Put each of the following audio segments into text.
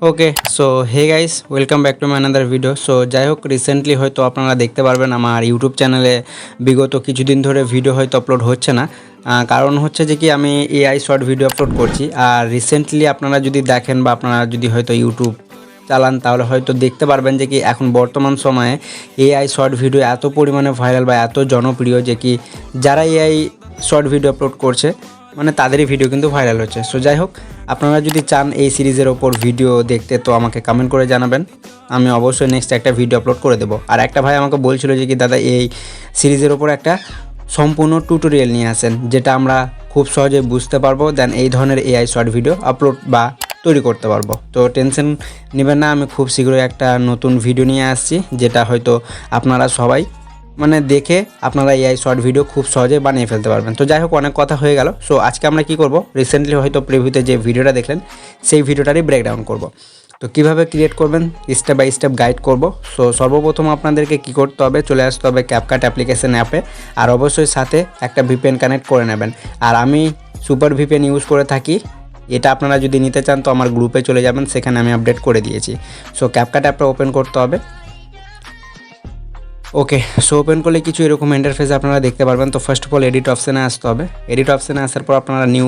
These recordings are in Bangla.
Okay so hey guys welcome back to my another video. So যাই হোক রিসেন্টলি হয়তো আপনারা দেখতে পারবেন আমার ইউটিউব চ্যানেলে বিগত কিছুদিন ধরে ভিডিও হয়তো আপলোড হচ্ছে না। কারণ হচ্ছে যে কি আমি এআই শর্ট ভিডিও আপলোড করছি। আর রিসেন্টলি আপনারা যদি দেখেন বা আপনারা যদি হয়তো ইউটিউব চালান তাহলে হয়তো দেখতে পারবেন যে কি এখন বর্তমান সময়ে এআই শর্ট ভিডিও এত পরিমাণে ভাইরাল বা এত জনপ্রিয় যে কি যারা এআই শর্ট ভিডিও আপলোড করছে মানে তাদেরই ভিডিও কিন্তু ভাইরাল হচ্ছে। সো যাই হোক আপনারা যদি চান এই সিরিজের ওপর ভিডিও দেখতে তো আমাকে কমেন্ট করে জানাবেন, আমি অবশ্যই নেক্সট একটা ভিডিও আপলোড করে দেবো। আর একটা ভাই আমাকে বলছিল যে কি দাদা এই সিরিজের ওপর একটা সম্পূর্ণ টিউটোরিয়াল নিয়ে আসেন যেটা আমরা খুব সহজে বুঝতে পারবো, দেন এই ধরনের এআই শর্ট ভিডিও আপলোড বা তৈরি করতে পারবো। তো টেনশন নেবেন না, আমি খুব শীঘ্রই একটা নতুন ভিডিও নিয়ে আসছি যেটা হয়তো আপনারা সবাই মানে দেখে আপনারা এআই শর্ট ভিডিও খুব সহজে বানিয়ে ফেলতে পারবেন। তো যাই হোক অনেক কথা হয়ে গেল। সো আজকে আমরা কি করব, রিসেন্টলি হয়তো প্রিভিউতে যে ভিডিওটা দেখলেন সেই ভিডিওটারই ব্রেকডাউন করব। তো কিভাবে ক্রিয়েট করবেন স্টেপ বাই স্টেপ গাইড করব। সো সর্বপ্রথম আপনাদেরকে কি করতে হবে, চলে আসতে হবে ক্যাপকাট অ্যাপ্লিকেশন অ্যাপে, আর অবশ্যই সাথে একটা ভিপিএন কানেক্ট করে নেবেন। আর আমি সুপার ভিপিএন ইউজ করে থাকি, এটা আপনারা যদি নিতে চান তো আমার গ্রুপে চলে যাবেন, সেখানে আমি আপডেট করে দিয়েছি। সো ক্যাপকাট অ্যাপটা ওপেন করতে হবে। ওকে সো ওপেন করলে কিছু এরকম ইন্টারফেস আপনারা দেখতে পারবেন। তো ফার্স্ট অফ অল এডিট অপশানে আসতে হবে। এডিট অপশানে আসার পর আপনারা নিউ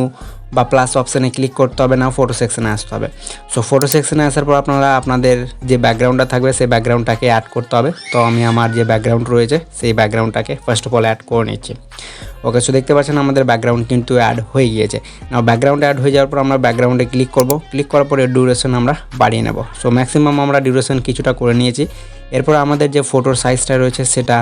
বা প্লাস অপশানে ক্লিক করতে হবে, না ফটো সেকশানে আসতে হবে। সো ফটো সেকশানে আসার পর আপনারা আপনাদের যে ব্যাকগ্রাউন্ডটা থাকবে সেই ব্যাকগ্রাউন্ডটাকে অ্যাড করতে হবে। তো আমি আমার যে ব্যাকগ্রাউন্ড রয়েছে সেই ব্যাকগ্রাউন্ডটাকে ফার্স্ট অফ অল অ্যাড করে নিচ্ছি। ওকে সো দেখতে পাচ্ছেন আমাদের ব্যাকগ্রাউন্ড কিন্তু অ্যাড হয়ে গিয়েছে। না ব্যাকগ্রাউন্ড অ্যাড হয়ে যাওয়ার পর আমরা ব্যাকগ্রাউন্ডে ক্লিক করব। ক্লিক করার পরে ডিউরেশন আমরা বাড়িয়ে নেব। সো ম্যাক্সিমাম আমরা ডিউরেশন কিছুটা করে নিয়েছি। এরপর আমাদের যে ফটোর সাইজটা রয়েছে সেটা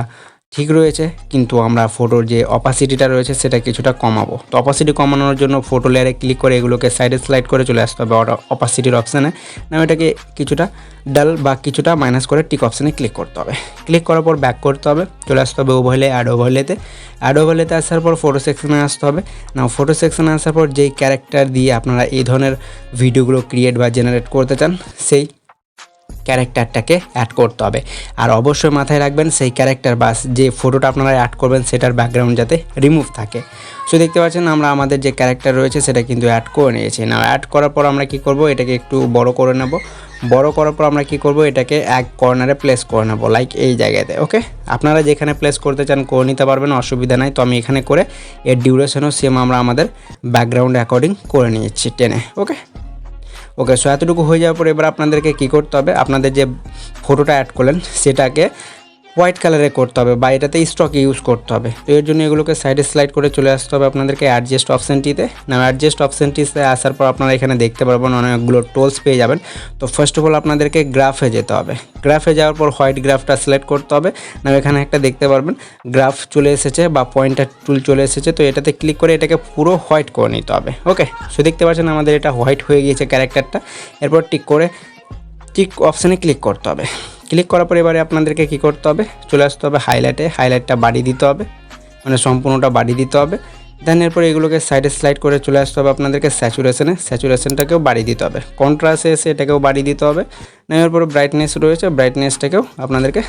ঠিক রয়েছে, কিন্তু আমরা ফটোর যে অপাসিটিটা রয়েছে সেটা কিছুটা কমাবো। তো অপাসিটি কমানোর জন্য ফটো লেয়ারে ক্লিক করে এগুলোকে সাইডে স্লাইড করে চলে আসতে হবে অপাসিটির অপশানে। না এটাকে কিছুটা ডাল বা কিছুটা মাইনাস করে টিক অপশানে ক্লিক করতে হবে। ক্লিক করার পর ব্যাক করতে হবে, চলে আসতে হবে ওভারলে, অ্যাড ওভারলেতে আসার পর ফটো সেকশনে আসতে হবে। না ফটো সেকশনে আসার পর যেই ক্যারেক্টার দিয়ে আপনারা এই ধরনের ভিডিওগুলো ক্রিয়েট বা জেনারেট করতে চান সেই ক্যারেক্টারটাকে অ্যাড করতে হবে। আর অবশ্যই মাথায় রাখবেন সেই ক্যারেক্টার বা যে ফটোটা আপনারা অ্যাড করবেন সেটার ব্যাকগ্রাউন্ড যাতে রিমুভ থাকে। সো দেখতে পাচ্ছেন আমরা আমাদের যে ক্যারেক্টার রয়েছে সেটা কিন্তু অ্যাড করে নিয়েছি। না অ্যাড করার পর আমরা কি করব, এটাকে একটু বড় করে নেব। বড় করার পর আমরা কি করব, এটাকে এক কর্নারে প্লেস করে নেব, লাইক এই জায়গাতে। ওকে আপনারা যেখানে প্লেস করতে চান করে নিতে পারবেন, অসুবিধা নাই। তো আমি এখানে করে এর ডিউরেশনও সেম আমরা আমাদের ব্যাকগ্রাউন্ড অ্যাকর্ডিং করে নিচ্ছি টেনে। ওকে সো এতটুকু হয়ে যাওয়ার পর এবার আপনাদেরকে কী করতে হবে, আপনাদের যে ফটোটা অ্যাড করলেন সেটাকে হোয়াইট কালারে করতে হবে বা এটাতে স্টক ইউজ করতে হবে। তো এর জন্য এগুলোকে সাইডে স্লাইড করে চলে আসতে হবে আপনাদেরকে অ্যাডজাস্ট অপশানটিতে। না অ্যাডজাস্ট অপশানটিতে আসার পর আপনারা এখানে দেখতে পারবেন অনেকগুলো টোলস পেয়ে যাবেন। তো ফার্স্ট অফ অল আপনাদেরকে গ্রাফে যেতে হবে। গ্রাফে যাওয়ার পর হোয়াইট গ্রাফটা সিলেক্ট করতে হবে। না এখানে একটা দেখতে পারবেন গ্রাফ চলে এসেছে বা পয়েন্টার টুল চলে এসেছে। তো এটাতে ক্লিক করে এটাকে পুরো হোয়াইট করে নিতে হবে। ওকে সো দেখতে পাচ্ছেন আমাদের এটা হোয়াইট হয়ে গিয়েছে ক্যারেক্টারটা। এরপর টিক অপশানে ক্লিক করতে হবে। ক্লিক করার পর এবারে আপনাদেরকে কী করতে হবে, চলে আসতে হবে হাইলাইটটা বাড়িয়ে দিতে হবে, মানে সম্পূর্ণটা বাড়িয়ে দিতে হবে। দেন এরপর এগুলোকে সাইডে স্লাইড করে চলে আসতে হবে আপনাদেরকে স্যাচুরেশনটাকেও বাড়িয়ে দিতে হবে। কন্ট্রাস্টে এসে এটাকেও বাড়িয়ে দিতে হবে। নেওয়ার পরে ব্রাইটনেস রয়েছে, ব্রাইটনেসটাকেও আপনাদেরকে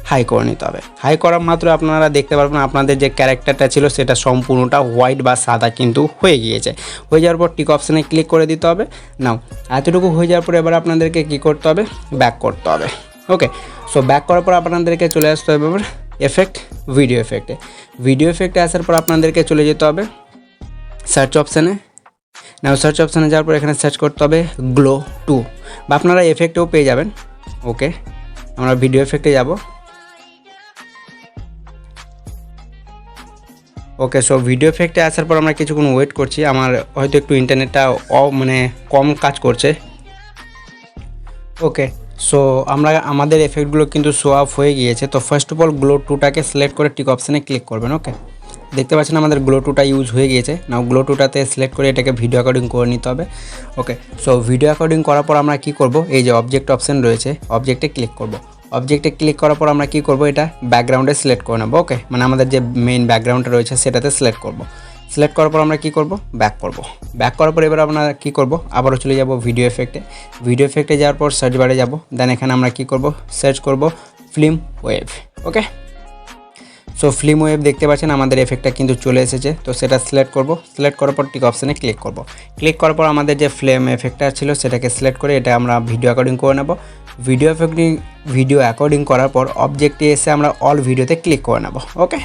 হাই করে নিতে হবে। হাই করা মাত্র আপনারা দেখতে পারবেন আপনাদের যে ক্যারেক্টারটা ছিল সেটা সম্পূর্ণটা হোয়াইট বা সাদা কিন্তু হয়ে গিয়েছে। হয়ে যাওয়ার পর টিক অপশানে ক্লিক করে দিতে হবে। নাও এতটুকু হয়ে যাওয়ার পর এবার আপনাদেরকে কী করতে হবে, ব্যাক করতে হবে। ওকে সো ব্যাক করার পর আপনাদেরকে চলে আসতে হবে এবার ভিডিও এফেক্টে আসার পর আপনাদেরকে চলে যেতে হবে সার্চ অপশানে। নাও সার্চ অপশানে যাওয়ার পর এখানে সার্চ করতে হবে গ্লো 2 বা আপনারা এফেক্টেও পেয়ে যাবেন। ওকে আমরা ভিডিও এফেক্টে যাব। ওকে সো ভিডিও এফেক্টে আসার পর আমরা কিছুক্ষণ ওয়েট করছি, আমার হয়তো একটু ইন্টারনেটটা মানে কম কাজ করছে। ওকে সো আমাদের এফেক্টগুলো কিন্তু শো অফ হয়ে গিয়েছে। তো ফার্স্ট অফ অল গ্লো 2টাকে সিলেক্ট করে টিক অপশানে ক্লিক করবেন। ওকে দেখতে পাচ্ছেন আমাদের গ্লো 2টা ইউজ হয়ে গিয়েছে। নাও গ্লো 2টাতে সিলেক্ট করে এটাকে ভিডিও অ্যাকর্ডিং করে নিতে হবে। ওকে সো ভিডিও অ্যাকর্ডিং করার পর আমরা কী করব, এই যে অবজেক্ট অপশান রয়েছে অবজেক্টে ক্লিক করব। অবজেক্টে ক্লিক করার পর আমরা কী করব, এটা ব্যাকগ্রাউন্ডে সিলেক্ট করে নেব। ওকে মানে আমাদের যে মেইন ব্যাকগ্রাউন্ডটা রয়েছে সেটাতে সিলেক্ট করব। সিলেক্ট করার পর আমরা কী করব, ব্যাক করার পর এবার আমরা কী করব, আবারও চলে যাব ভিডিও এফেক্টে যাওয়ার পর সার্চ বারে যাব। দেন এখানে আমরা কী করব, সার্চ করব film wave. Okay so film wave দেখতে পাচ্ছেন আমাদের এফেক্টটা কিন্তু চলে এসেছে। তো সেটা সিলেক্ট করব, সিলেক্ট করার পর টিক অপশানে ক্লিক করব। ক্লিক করার পর আমাদের যে ফ্লেম এফেক্টটা ছিল সেটাকে সিলেক্ট করে এটা আমরা ভিডিও অ্যাকর্ডিং করে নেব। ভিডিও অ্যাকর্ডিং করার পর অবজেক্টে এসে আমরা অল ভিডিওতে ক্লিক করে নেব। ওকে,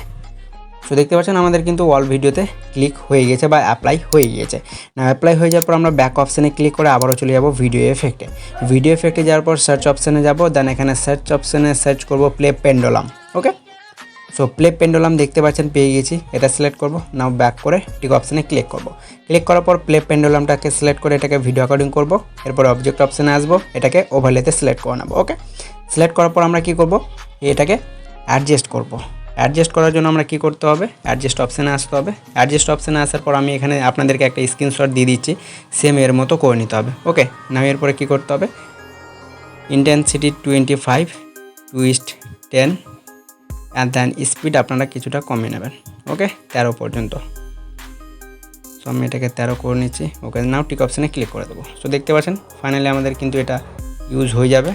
সো দেখতে পাচ্ছেন আমাদের কিন্তু অল ভিডিওতে ক্লিক হয়ে গেছে বা অ্যাপ্লাই হয়ে গিয়েছে। না অ্যাপ্লাই হয়ে যাওয়ার পর আমরা ব্যাক অপশানে ক্লিক করে আবারও চলে যাব ভিডিও এফেক্টে। ভিডিও এফেক্টে যাওয়ার পর সার্চ অপশানে যাব, দেন এখানে সার্চ অপশানে সার্চ করব প্লে পেন্ডুলাম। ওকে, সো প্লে পেন্ডুলাম দেখতে পাচ্ছেন পেয়ে গেছি, এটা সিলেক্ট করব। নাও ব্যাক করে টিক অপশানে ক্লিক করব। ক্লিক করার পর প্লে পেন্ডুলামটাকে সিলেক্ট করে এটাকে ভিডিও অ্যাকর্ডিং করব। এরপর অবজেক্ট অপশানে আসবো, এটাকে ওভারলেতে সিলেক্ট করে নেব। ওকে, সিলেক্ট করার পর আমরা কি করব, এটাকে অ্যাডজাস্ট করব। অ্যাডজাস্ট করার জন্য আমরা কি করতে হবে, অ্যাডজাস্ট অপশানে আসতে হবে। অ্যাডজাস্ট অপশানে আসার পর আমি এখানে আপনাদেরকে একটা স্ক্রিনশট দিয়ে দিচ্ছি, সেম এর মতো করে নিতে হবে। ওকে, নাও এরপরে কী করতে হবে, intensity 25, twist 10 and then speed আপনারা কিছুটা কমিয়ে নেবেন। ওকে, 13 পর্যন্ত। সো আমি এটাকে 13 করে নিচ্ছি। ওকে, নাও টিক অপশানে ক্লিক করে দেবো। সো দেখতে পাচ্ছেন ফাইনালি আমাদের কিন্তু এটা ইউজ হয়ে যাবে।